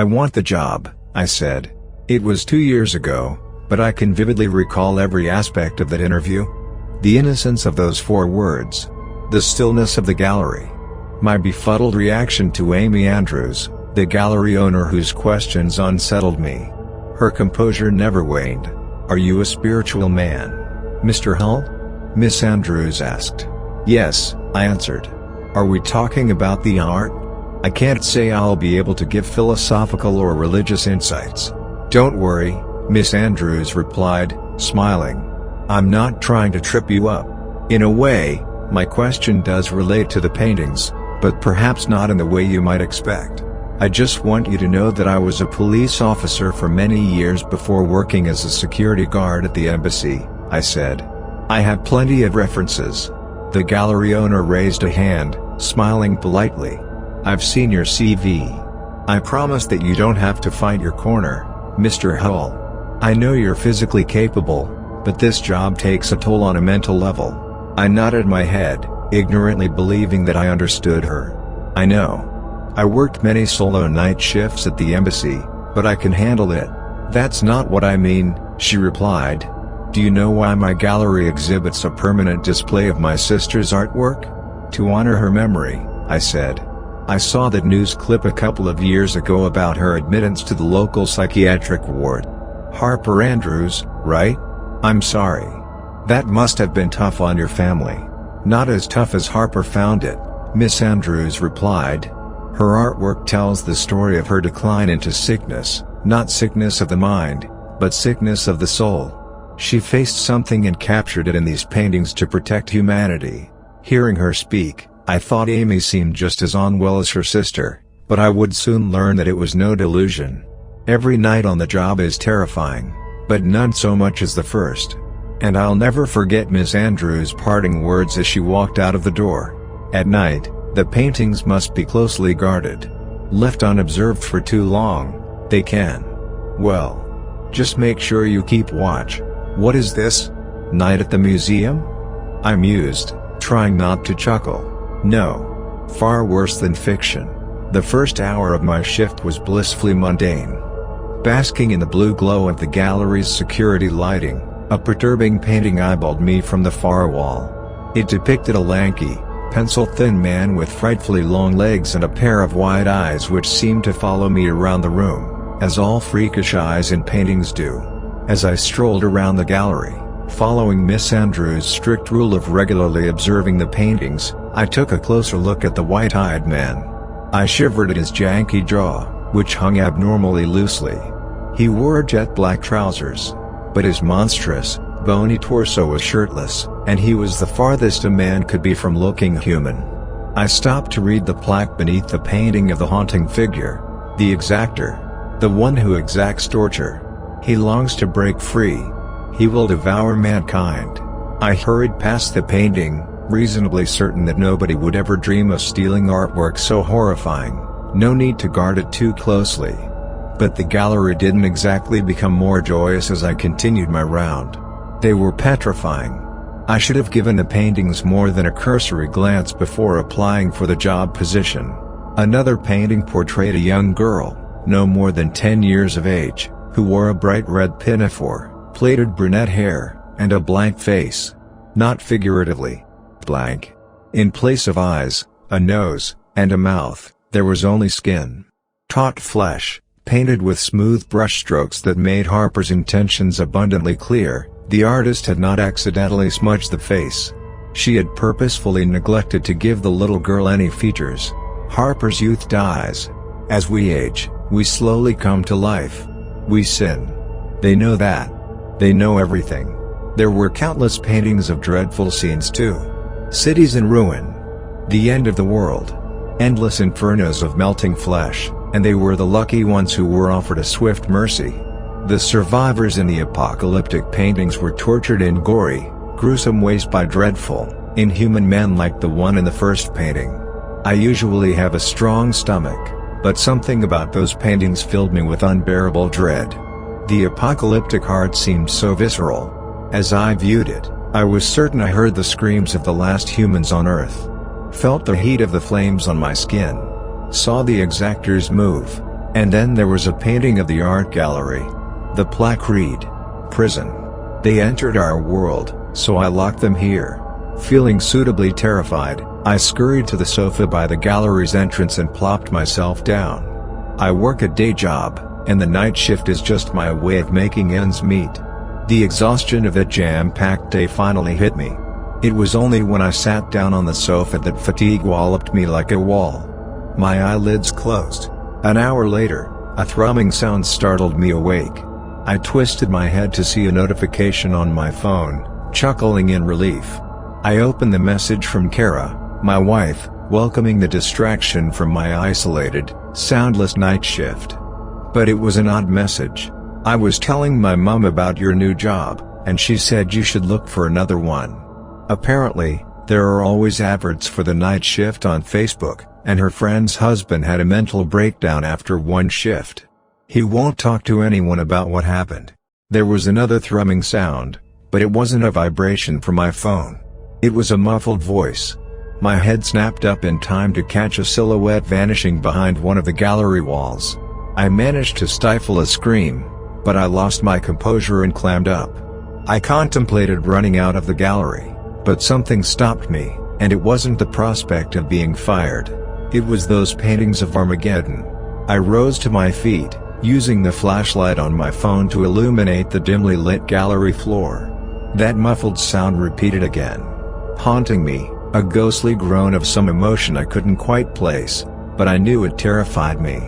"I want the job," I said. It was 2 years ago, but I can vividly recall every aspect of that interview. The innocence of those 4 words. The stillness of the gallery. My befuddled reaction to Amy Andrews, the gallery owner whose questions unsettled me. Her composure never waned. "Are you a spiritual man, Mr. Hull?" Miss Andrews asked. "Yes," I answered. "Are we talking about the art?" "I can't say I'll be able to give philosophical or religious insights." "Don't worry," Miss Andrews replied, smiling. "I'm not trying to trip you up. In a way, my question does relate to the paintings, but perhaps not in the way you might expect. I just want you to know that I was a police officer for many years before working as a security guard at the embassy," I said. "I have plenty of references." The gallery owner raised a hand, smiling politely. "I've seen your CV. I promise that you don't have to fight your corner, Mr. Hull. I know you're physically capable, but this job takes a toll on a mental level." I nodded my head, ignorantly believing that I understood her. "I know. I worked many solo night shifts at the embassy, but I can handle it." "That's not what I mean," she replied. "Do you know why my gallery exhibits a permanent display of my sister's artwork?" "To honor her memory," I said. "I saw that news clip a couple of years ago about her admittance to the local psychiatric ward." "Harper Andrews, right?" "I'm sorry. That must have been tough on your family." "Not as tough as Harper found it," Miss Andrews replied. "Her artwork tells the story of her decline into sickness, not sickness of the mind, but sickness of the soul. She faced something and captured it in these paintings to protect humanity." Hearing her speak, I thought Amy seemed just as unwell as her sister, but I would soon learn that it was no delusion. Every night on the job is terrifying, but none so much as the first. And I'll never forget Miss Andrews' parting words as she walked out of the door. "At night, the paintings must be closely guarded. Left unobserved for too long, they can. Well, just make sure you keep watch." "What is this? Night at the museum?" I mused, trying not to chuckle. "No. Far worse than fiction." The first hour of my shift was blissfully mundane. Basking in the blue glow of the gallery's security lighting, a perturbing painting eyeballed me from the far wall. It depicted a lanky, pencil-thin man with frightfully long legs and a pair of wide eyes which seemed to follow me around the room, as all freakish eyes in paintings do. As I strolled around the gallery, following Miss Andrews' strict rule of regularly observing the paintings, I took a closer look at the white-eyed man. I shivered at his janky jaw, which hung abnormally loosely. He wore jet-black trousers, but his monstrous, bony torso was shirtless, and he was the farthest a man could be from looking human. I stopped to read the plaque beneath the painting of the haunting figure. "The exactor. The one who exacts torture. He longs to break free. He will devour mankind." I hurried past the painting, reasonably certain that nobody would ever dream of stealing artwork so horrifying. No need to guard it too closely. But the gallery didn't exactly become more joyous as I continued my round. They were petrifying. I should have given the paintings more than a cursory glance before applying for the job position. Another painting portrayed a young girl, no more than 10 years of age, who wore a bright red pinafore, plaited brunette hair, and a blank face. Not figuratively. Blank. In place of eyes, a nose, and a mouth, there was only skin. Taut flesh, painted with smooth brushstrokes that made Harper's intentions abundantly clear. The artist had not accidentally smudged the face. She had purposefully neglected to give the little girl any features. Harper's youth dies. As we age, we slowly come to life. We sin. They know that. They know everything. There were countless paintings of dreadful scenes too. Cities in ruin. The end of the world. Endless infernos of melting flesh, and they were the lucky ones who were offered a swift mercy. The survivors in the apocalyptic paintings were tortured in gory, gruesome ways by dreadful, inhuman men like the one in the first painting. I usually have a strong stomach, but something about those paintings filled me with unbearable dread. The apocalyptic art seemed so visceral. As I viewed it, I was certain I heard the screams of the last humans on Earth. Felt the heat of the flames on my skin. Saw the exactors move. And then there was a painting of the art gallery. The plaque read, "Prison." They entered our world, so I locked them here. Feeling suitably terrified, I scurried to the sofa by the gallery's entrance and plopped myself down. I work a day job, and the night shift is just my way of making ends meet. The exhaustion of that jam-packed day finally hit me. It was only when I sat down on the sofa that fatigue walloped me like a wall. My eyelids closed. An hour later, a thrumming sound startled me awake. I twisted my head to see a notification on my phone, chuckling in relief. I opened the message from Kara, my wife, welcoming the distraction from my isolated, soundless night shift. But it was an odd message. "I was telling my mom about your new job, and she said you should look for another one." Apparently, there are always adverts for the night shift on Facebook, and her friend's husband had a mental breakdown after one shift. He won't talk to anyone about what happened. There was another thrumming sound, but it wasn't a vibration from my phone. It was a muffled voice. My head snapped up in time to catch a silhouette vanishing behind one of the gallery walls. I managed to stifle a scream, but I lost my composure and clammed up. I contemplated running out of the gallery, but something stopped me, and it wasn't the prospect of being fired. It was those paintings of Armageddon. I rose to my feet, using the flashlight on my phone to illuminate the dimly lit gallery floor. That muffled sound repeated again, haunting me, a ghostly groan of some emotion I couldn't quite place, but I knew it terrified me.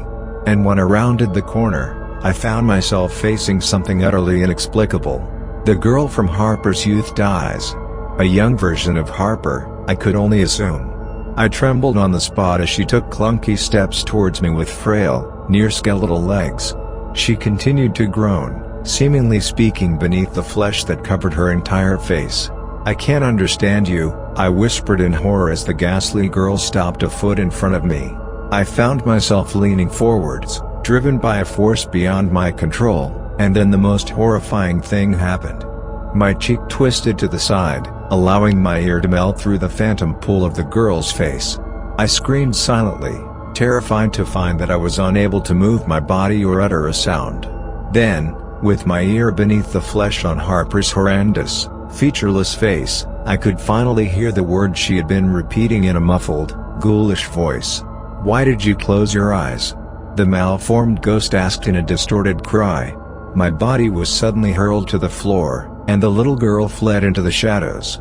And when I rounded the corner, I found myself facing something utterly inexplicable. The girl from Harper's Youth Dies. A young version of Harper, I could only assume. I trembled on the spot as she took clunky steps towards me with frail, near-skeletal legs. She continued to groan, seemingly speaking beneath the flesh that covered her entire face. "I can't understand you," I whispered in horror as the ghastly girl stopped a foot in front of me. I found myself leaning forwards, driven by a force beyond my control, and then the most horrifying thing happened. My cheek twisted to the side, allowing my ear to melt through the phantom pool of the girl's face. I screamed silently, terrified to find that I was unable to move my body or utter a sound. Then, with my ear beneath the flesh on Harper's horrendous, featureless face, I could finally hear the words she had been repeating in a muffled, ghoulish voice. "Why did you close your eyes?" the malformed ghost asked in a distorted cry. My body was suddenly hurled to the floor, and the little girl fled into the shadows.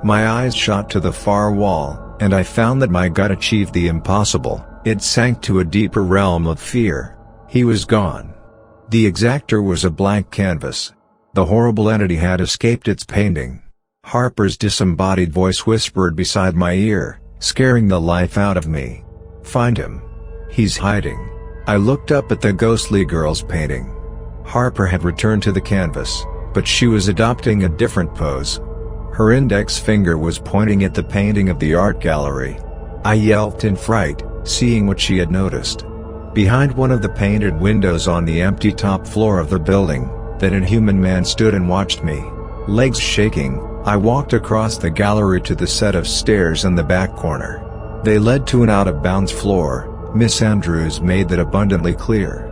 My eyes shot to the far wall, and I found that my gut achieved the impossible. It sank to a deeper realm of fear. He was gone. The exactor was a blank canvas. The horrible entity had escaped its painting. Harper's disembodied voice whispered beside my ear, scaring the life out of me. "Find him. He's hiding." I looked up at the ghostly girl's painting. Harper had returned to the canvas, but she was adopting a different pose. Her index finger was pointing at the painting of the art gallery. I yelped in fright, seeing what she had noticed. Behind one of the painted windows on the empty top floor of the building, that inhuman man stood and watched me. Legs shaking, I walked across the gallery to the set of stairs in the back corner. They led to an out-of-bounds floor. Miss Andrews made that abundantly clear.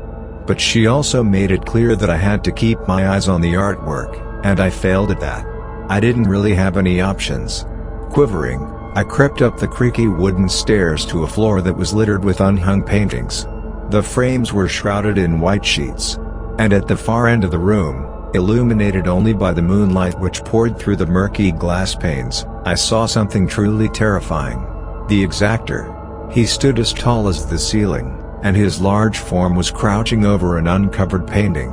But she also made it clear that I had to keep my eyes on the artwork, and I failed at that. I didn't really have any options. Quivering, I crept up the creaky wooden stairs to a floor that was littered with unhung paintings. The frames were shrouded in white sheets. And at the far end of the room, illuminated only by the moonlight which poured through the murky glass panes, I saw something truly terrifying. The exactor. He stood as tall as the ceiling, and his large form was crouching over an uncovered painting.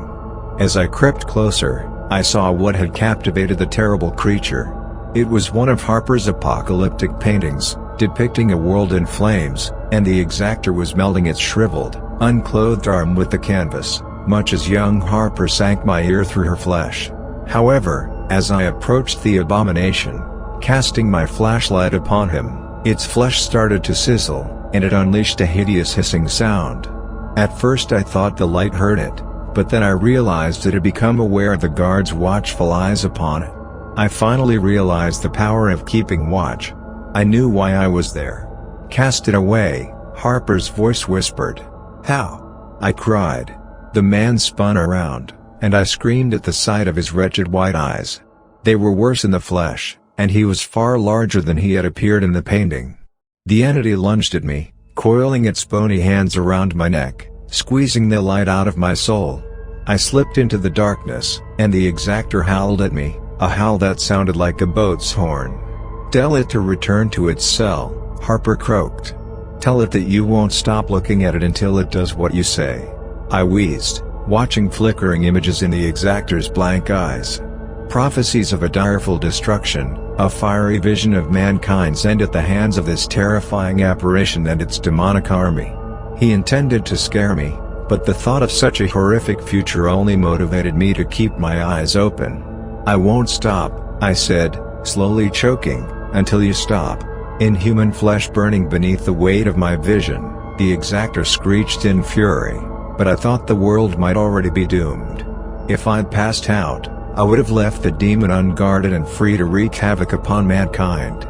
As I crept closer, I saw what had captivated the terrible creature. It was one of Harper's apocalyptic paintings, depicting a world in flames, and the exactor was melding its shriveled, unclothed arm with the canvas, much as young Harper sank my ear through her flesh. However, as I approached the abomination, casting my flashlight upon him, its flesh started to sizzle, and it unleashed a hideous hissing sound. At first I thought the light hurt it, but then I realized it had become aware of the guard's watchful eyes upon it. I finally realized the power of keeping watch. I knew why I was there. "Cast it away," Harper's voice whispered. "How?" I cried. The man spun around, and I screamed at the sight of his wretched white eyes. They were worse in the flesh, and he was far larger than he had appeared in the painting. The entity lunged at me, coiling its bony hands around my neck, squeezing the light out of my soul. I slipped into the darkness, and the exactor howled at me, a howl that sounded like a boat's horn. "Tell it to return to its cell," Harper croaked. "Tell it that you won't stop looking at it until it does what you say." I wheezed, watching flickering images in the exactor's blank eyes. Prophecies of a direful destruction, a fiery vision of mankind's end at the hands of this terrifying apparition and its demonic army. He intended to scare me, but the thought of such a horrific future only motivated me to keep my eyes open. "I won't stop," I said, slowly choking, "until you stop." Inhuman flesh burning beneath the weight of my vision, the exactor screeched in fury, but I thought the world might already be doomed. If I'd passed out, I would have left the demon unguarded and free to wreak havoc upon mankind.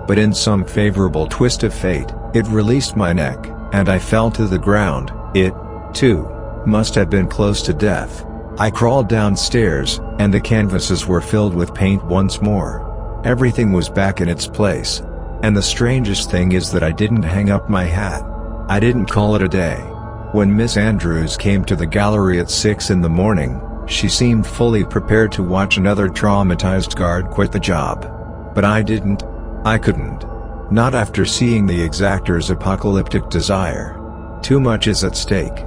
But in some favorable twist of fate, it released my neck, and I fell to the ground. It, too, must have been close to death. I crawled downstairs, and the canvases were filled with paint once more. Everything was back in its place. And the strangest thing is that I didn't hang up my hat. I didn't call it a day. When Miss Andrews came to the gallery at 6 in the morning, she seemed fully prepared to watch another traumatized guard quit the job. But I didn't. I couldn't. Not after seeing the exactor's apocalyptic desire. Too much is at stake.